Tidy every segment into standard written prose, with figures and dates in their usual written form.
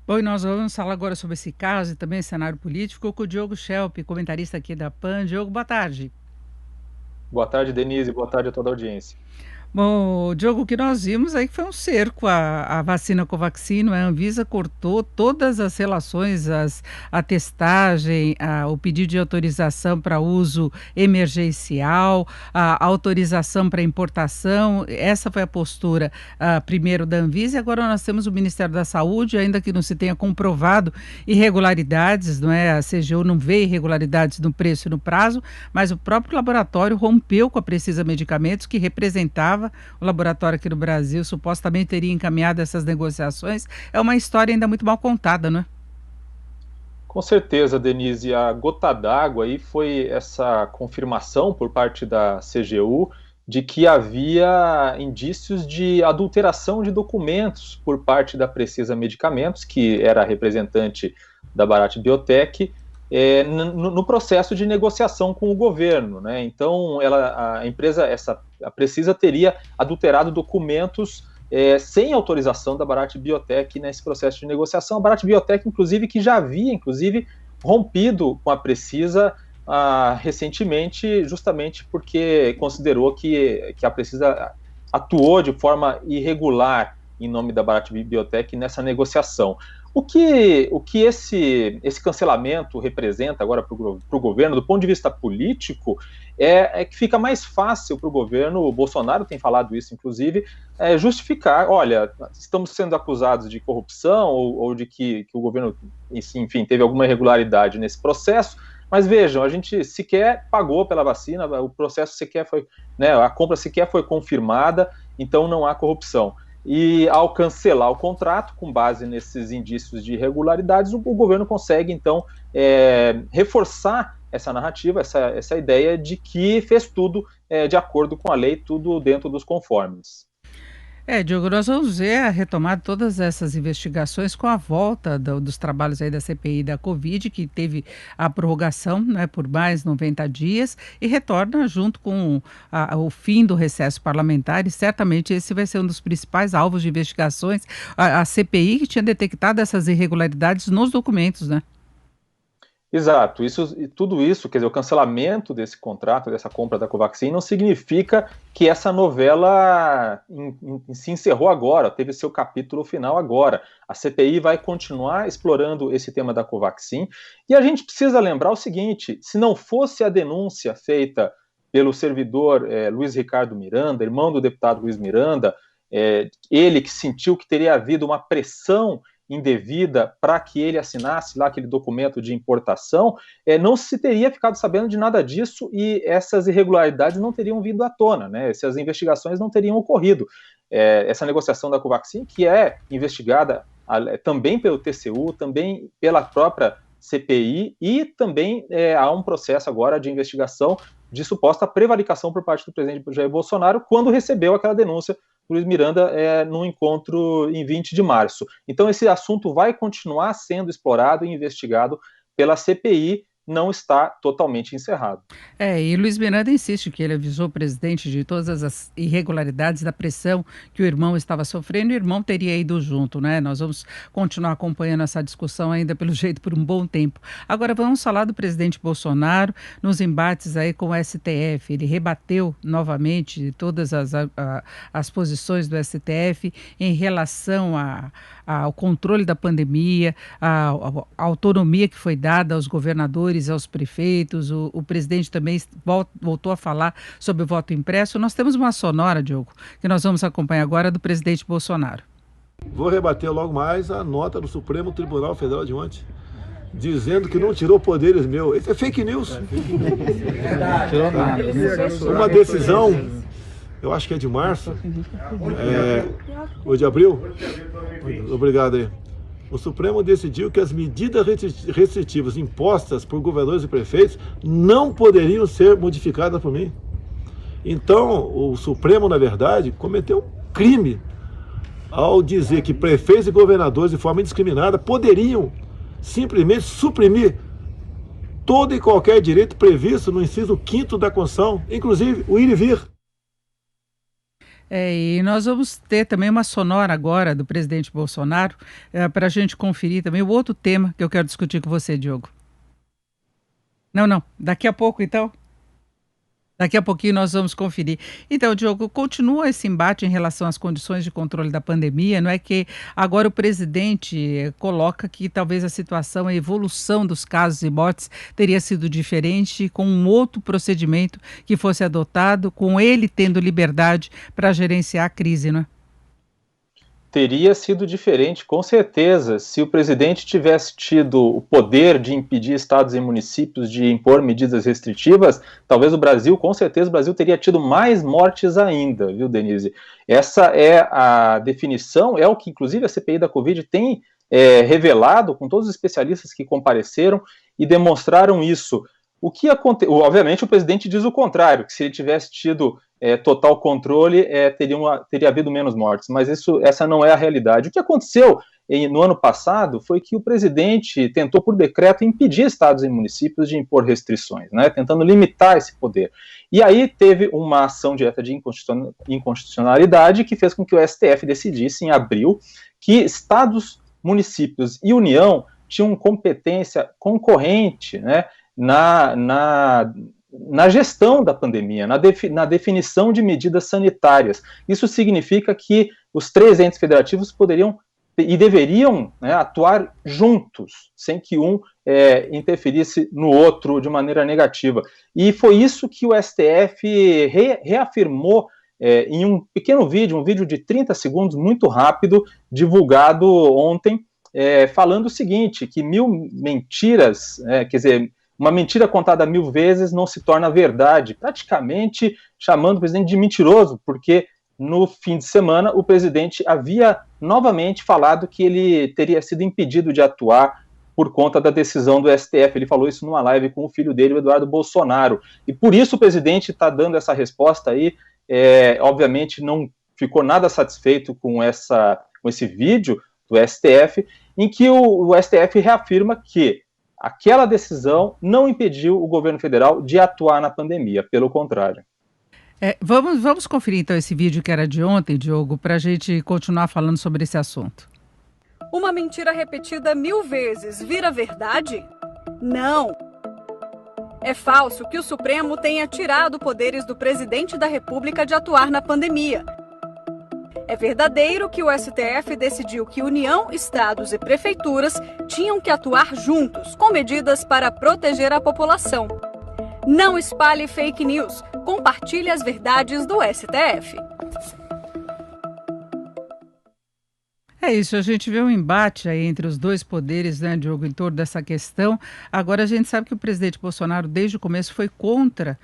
Bom, e nós vamos falar agora sobre esse caso e também cenário político com o Diogo Schelp, comentarista aqui da PAN. Diogo, boa tarde. Boa tarde, Denise. Boa tarde a toda a audiência. Bom, Diogo, o que nós vimos aí foi um cerco à vacina Covaxin. A Anvisa cortou todas as relações, a testagem, o pedido de autorização para uso emergencial, a autorização para importação. Essa foi a postura, primeiro da Anvisa, e agora nós temos o Ministério da Saúde, ainda que não se tenha comprovado irregularidades, não é? A CGU não vê irregularidades no preço e no prazo, mas o próprio laboratório rompeu com a Precisa Medicamentos, que representava o laboratório aqui no Brasil, supostamente teria encaminhado essas negociações. É uma história ainda muito mal contada, não é? Com certeza, Denise, a gota d'água aí foi essa confirmação por parte da CGU de que havia indícios de adulteração de documentos por parte da Precisa Medicamentos, que era a representante da Bharat Biotech, no processo de negociação com o governo, né? Então, a empresa, a Precisa teria adulterado documentos sem autorização da Bharat Biotech nesse processo de negociação. A Bharat Biotech, inclusive, que já havia, inclusive, rompido com a Precisa recentemente, justamente porque considerou que a Precisa atuou de forma irregular em nome da Bharat Biotech nessa negociação. O que esse cancelamento representa agora para o governo, do ponto de vista político, é que fica mais fácil para o governo, o Bolsonaro tem falado isso, inclusive, justificar, olha, estamos sendo acusados de corrupção ou de que o governo, enfim, teve alguma irregularidade nesse processo, mas vejam, a gente sequer pagou pela vacina, o processo sequer foi, né, a compra sequer foi confirmada, então não há corrupção. E ao cancelar o contrato, com base nesses indícios de irregularidades, o governo consegue, então, reforçar essa narrativa, essa ideia de que fez tudo de acordo com a lei, tudo dentro dos conformes. Diogo, nós vamos ver a retomada de todas essas investigações com a volta dos trabalhos aí da CPI da Covid, que teve a prorrogação, né, por mais 90 dias, e retorna junto com o fim do recesso parlamentar, e certamente esse vai ser um dos principais alvos de investigações, a CPI que tinha detectado essas irregularidades nos documentos, né? Exato, tudo isso, quer dizer, o cancelamento desse contrato, dessa compra da Covaxin, não significa que essa novela se encerrou agora, teve seu capítulo final agora. A CPI vai continuar explorando esse tema da Covaxin, e a gente precisa lembrar o seguinte: se não fosse a denúncia feita pelo servidor Luiz Ricardo Miranda, irmão do deputado Luiz Miranda, ele que sentiu que teria havido uma pressão indevida para que ele assinasse lá aquele documento de importação, não se teria ficado sabendo de nada disso e essas irregularidades não teriam vindo à tona, né? Essas investigações não teriam ocorrido. Essa negociação da Covaxin, que é investigada também pelo TCU, também pela própria CPI, e também há um processo agora de investigação de suposta prevaricação por parte do presidente Jair Bolsonaro quando recebeu aquela denúncia Luiz Miranda num encontro em 20 de março. Então, esse assunto vai continuar sendo explorado e investigado pela CPI, não está totalmente encerrado. E Luiz Miranda insiste que ele avisou o presidente de todas as irregularidades da pressão que o irmão estava sofrendo, e o irmão teria ido junto, né? Nós vamos continuar acompanhando essa discussão ainda, pelo jeito, por um bom tempo. Agora vamos falar do presidente Bolsonaro nos embates aí com o STF. Ele rebateu novamente todas as posições do STF em relação ao controle da pandemia, a autonomia que foi dada aos governadores, aos prefeitos. O presidente também voltou a falar sobre o voto impresso. Nós temos uma sonora, Diogo, que nós vamos acompanhar agora, do presidente Bolsonaro. Vou rebater logo mais a nota do Supremo Tribunal Federal de ontem, dizendo que não tirou poderes meus. Isso é fake news. Tirou nada. Uma decisão, eu acho que é de março, ou de abril. Obrigado aí. O Supremo decidiu que as medidas restritivas impostas por governadores e prefeitos não poderiam ser modificadas por mim. Então, o Supremo, na verdade, cometeu um crime ao dizer que prefeitos e governadores, de forma indiscriminada, poderiam simplesmente suprimir todo e qualquer direito previsto no inciso 5º da Constituição, inclusive o ir e vir. E nós vamos ter também uma sonora agora do presidente Bolsonaro, para a gente conferir também o outro tema que eu quero discutir com você, Diogo. Não, não, daqui a pouco então. Daqui a pouquinho nós vamos conferir. Então, Diogo, continua esse embate em relação às condições de controle da pandemia, não é que agora o presidente coloca que talvez a situação, a evolução dos casos e mortes teria sido diferente com um outro procedimento que fosse adotado, com ele tendo liberdade para gerenciar a crise, não é? Teria sido diferente, com certeza, se o presidente tivesse tido o poder de impedir estados e municípios de impor medidas restritivas, talvez o Brasil, com certeza, o Brasil teria tido mais mortes ainda, viu, Denise? Essa é a definição, é o que, inclusive, a CPI da Covid tem revelado com todos os especialistas que compareceram e demonstraram isso. O que aconteceu? Obviamente, o presidente diz o contrário, que se ele tivesse tido total controle, teria havido menos mortes, mas essa não é a realidade. O que aconteceu no ano passado foi que o presidente tentou, por decreto, impedir estados e municípios de impor restrições, né, tentando limitar esse poder. E aí teve uma ação direta de inconstitucionalidade que fez com que o STF decidisse, em abril, que estados, municípios e União tinham competência concorrente, né, na gestão da pandemia, na definição de medidas sanitárias. Isso significa que os três entes federativos poderiam e deveriam, né, atuar juntos, sem que um interferisse no outro de maneira negativa. E foi isso que o STF reafirmou em um pequeno vídeo, um vídeo de 30 segundos, muito rápido, divulgado ontem, falando o seguinte, que 1000 mentiras, quer dizer, uma mentira contada 1000 vezes não se torna verdade, praticamente chamando o presidente de mentiroso, porque no fim de semana o presidente havia novamente falado que ele teria sido impedido de atuar por conta da decisão do STF. Ele falou isso numa live com o filho dele, o Eduardo Bolsonaro. E por isso o presidente está dando essa resposta aí. Obviamente não ficou nada satisfeito com esse vídeo do STF, em que o STF reafirma que aquela decisão não impediu o governo federal de atuar na pandemia, pelo contrário. Vamos conferir então esse vídeo que era de ontem, Diogo, para a gente continuar falando sobre esse assunto. Uma mentira repetida 1000 vezes vira verdade? Não! É falso que o Supremo tenha tirado poderes do presidente da República de atuar na pandemia. É verdadeiro que o STF decidiu que União, estados e prefeituras tinham que atuar juntos, com medidas para proteger a população. Não espalhe fake news, compartilhe as verdades do STF. É isso, a gente vê um embate aí entre os dois poderes, né, Diogo, em torno dessa questão. Agora a gente sabe que o presidente Bolsonaro, desde o começo, foi contra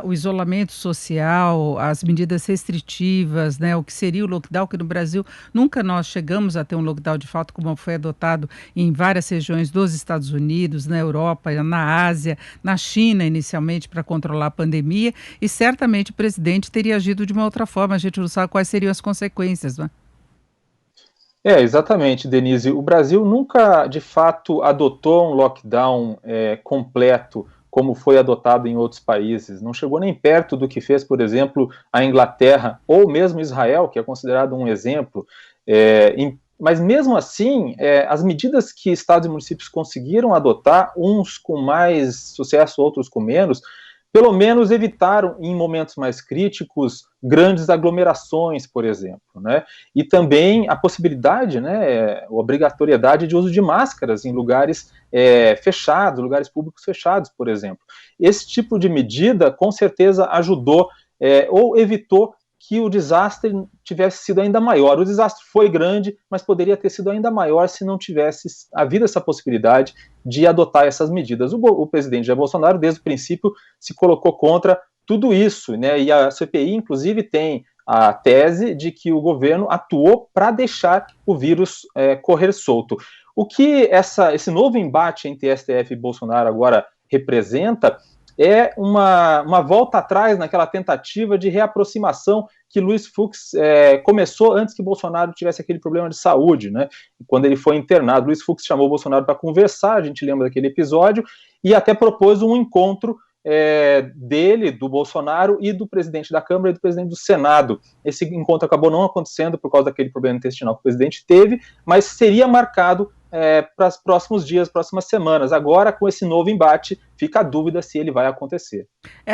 o isolamento social, as medidas restritivas, né, o que seria o lockdown, que no Brasil nunca nós chegamos a ter um lockdown de fato como foi adotado em várias regiões dos Estados Unidos, na Europa, na Ásia, na China inicialmente para controlar a pandemia, e certamente o presidente teria agido de uma outra forma, a gente não sabe quais seriam as consequências, não é? Exatamente, Denise. O Brasil nunca, de fato, adotou um lockdown completo, como foi adotado em outros países. Não chegou nem perto do que fez, por exemplo, a Inglaterra, ou mesmo Israel, que é considerado um exemplo. Mas, mesmo assim, as medidas que estados e municípios conseguiram adotar, uns com mais sucesso, outros com menos, pelo menos evitaram, em momentos mais críticos, grandes aglomerações, por exemplo, né? E também a possibilidade, né, a obrigatoriedade de uso de máscaras em lugares fechados, lugares públicos fechados, por exemplo. Esse tipo de medida, com certeza, ajudou ou evitou que o desastre tivesse sido ainda maior. O desastre foi grande, mas poderia ter sido ainda maior se não tivesse havido essa possibilidade de adotar essas medidas. O presidente Jair Bolsonaro, desde o princípio, se colocou contra tudo isso, né? E a CPI, inclusive, tem a tese de que o governo atuou para deixar o vírus correr solto. O que esse novo embate entre STF e Bolsonaro agora representa é uma volta atrás naquela tentativa de reaproximação que Luiz Fux começou antes que Bolsonaro tivesse aquele problema de saúde, né? Quando ele foi internado, Luiz Fux chamou Bolsonaro para conversar, a gente lembra daquele episódio, e até propôs um encontro dele, do Bolsonaro e do presidente da Câmara e do presidente do Senado. Esse encontro acabou não acontecendo por causa daquele problema intestinal que o presidente teve, mas seria marcado para os próximos dias, próximas semanas. Agora, com esse novo embate, fica a dúvida se ele vai acontecer.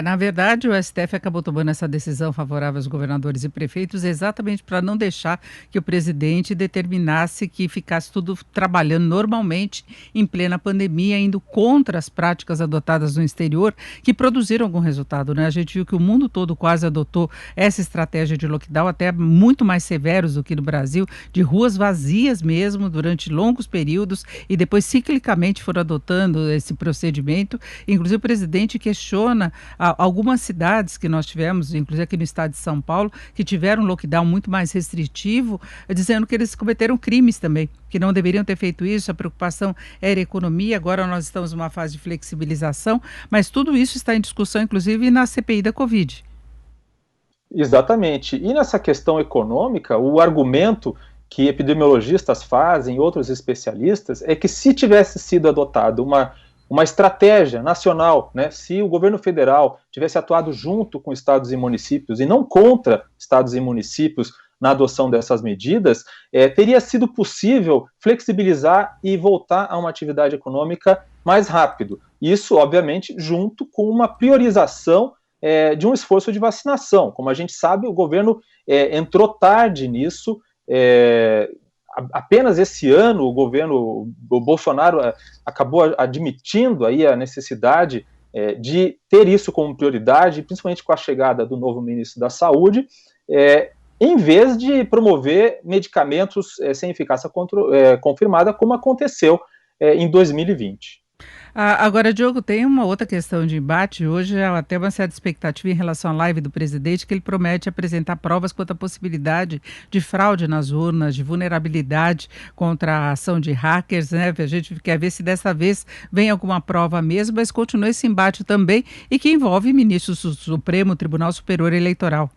Na verdade, o STF acabou tomando essa decisão favorável aos governadores e prefeitos exatamente para não deixar que o presidente determinasse que ficasse tudo trabalhando normalmente em plena pandemia, indo contra as práticas adotadas no exterior, que produziram algum resultado, né? A gente viu que o mundo todo quase adotou essa estratégia de lockdown, até muito mais severos do que no Brasil, de ruas vazias mesmo, durante longos períodos, e depois ciclicamente foram adotando esse procedimento. Inclusive o presidente questiona algumas cidades que nós tivemos, inclusive aqui no estado de São Paulo, que tiveram um lockdown muito mais restritivo, dizendo que eles cometeram crimes também, que não deveriam ter feito isso. A preocupação era a economia. Agora nós estamos numa fase de flexibilização, mas tudo isso está em discussão, inclusive na CPI da Covid. Exatamente. E nessa questão econômica, o argumento que epidemiologistas fazem, outros especialistas, é que se tivesse sido adotado uma estratégia nacional, né, se o governo federal tivesse atuado junto com estados e municípios e não contra estados e municípios na adoção dessas medidas, teria sido possível flexibilizar e voltar a uma atividade econômica mais rápido. Isso, obviamente, junto com uma priorização de um esforço de vacinação. Como a gente sabe, o governo entrou tarde nisso. Apenas esse ano o Bolsonaro acabou admitindo aí a necessidade de ter isso como prioridade, principalmente com a chegada do novo ministro da Saúde, em vez de promover medicamentos sem eficácia confirmada, como aconteceu em 2020. Agora, Diogo, tem uma outra questão de embate. Hoje há até uma certa expectativa em relação à live do presidente, que ele promete apresentar provas quanto à possibilidade de fraude nas urnas, de vulnerabilidade contra a ação de hackers, né? A gente quer ver se dessa vez vem alguma prova mesmo, mas continua esse embate também, e que envolve ministros do Supremo Tribunal Superior Eleitoral.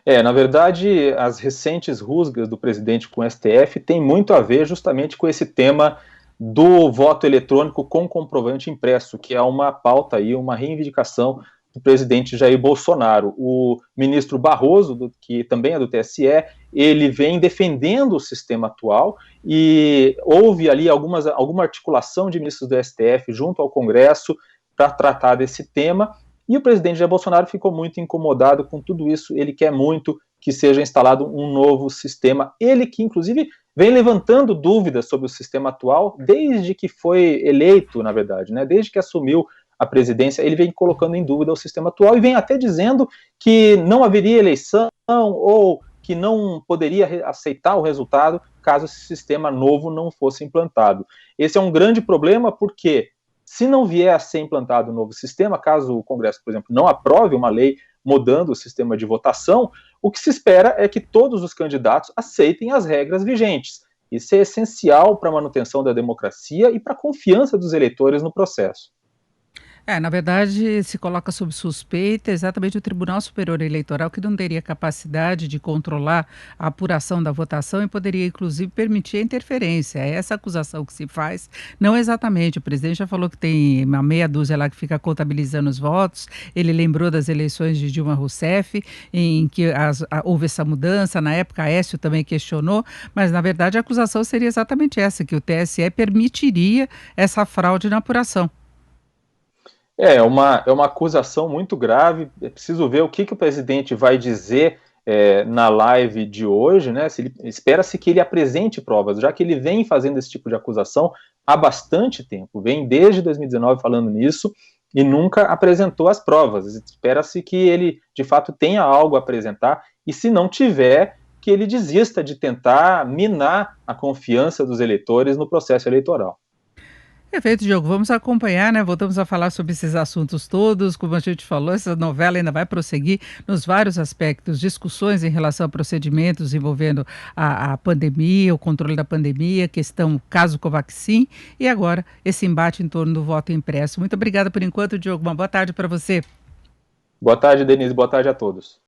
Na verdade, as recentes rusgas do presidente com o STF têm muito a ver justamente com esse tema do voto eletrônico com comprovante impresso, que é uma pauta aí, uma reivindicação do presidente Jair Bolsonaro. O ministro Barroso, que também é do TSE, ele vem defendendo o sistema atual, e houve ali alguma articulação de ministros do STF junto ao Congresso para tratar desse tema, e o presidente Jair Bolsonaro ficou muito incomodado com tudo isso. Ele quer muito que seja instalado um novo sistema, ele que inclusive vem levantando dúvidas sobre o sistema atual desde que foi eleito, na verdade, né? Desde que assumiu a presidência, ele vem colocando em dúvida o sistema atual e vem até dizendo que não haveria eleição ou que não poderia aceitar o resultado caso esse sistema novo não fosse implantado. Esse é um grande problema porque, se não vier a ser implantado um novo sistema, caso o Congresso, por exemplo, não aprove uma lei mudando o sistema de votação, o que se espera é que todos os candidatos aceitem as regras vigentes. Isso é essencial para a manutenção da democracia e para a confiança dos eleitores no processo. Na verdade, se coloca sob suspeita exatamente o Tribunal Superior Eleitoral, que não teria capacidade de controlar a apuração da votação e poderia, inclusive, permitir a interferência. É essa acusação que se faz. Não exatamente. O presidente já falou que tem uma meia dúzia lá que fica contabilizando os votos. Ele lembrou das eleições de Dilma Rousseff, em que houve essa mudança. Na época, Aécio também questionou, mas, na verdade, a acusação seria exatamente essa, que o TSE permitiria essa fraude na apuração. É uma acusação muito grave. É preciso ver o que o presidente vai dizer na live de hoje, né? Espera-se que ele apresente provas, já que ele vem fazendo esse tipo de acusação há bastante tempo, vem desde 2019 falando nisso e nunca apresentou as provas. Espera-se que ele, de fato, tenha algo a apresentar, e se não tiver, que ele desista de tentar minar a confiança dos eleitores no processo eleitoral. Perfeito, Diogo. Vamos acompanhar, né? Voltamos a falar sobre esses assuntos todos. Como a gente falou, essa novela ainda vai prosseguir nos vários aspectos, discussões em relação a procedimentos envolvendo a pandemia, o controle da pandemia, questão caso Covaxin, e agora esse embate em torno do voto impresso. Muito obrigada por enquanto, Diogo. Uma boa tarde para você. Boa tarde, Denise. Boa tarde a todos.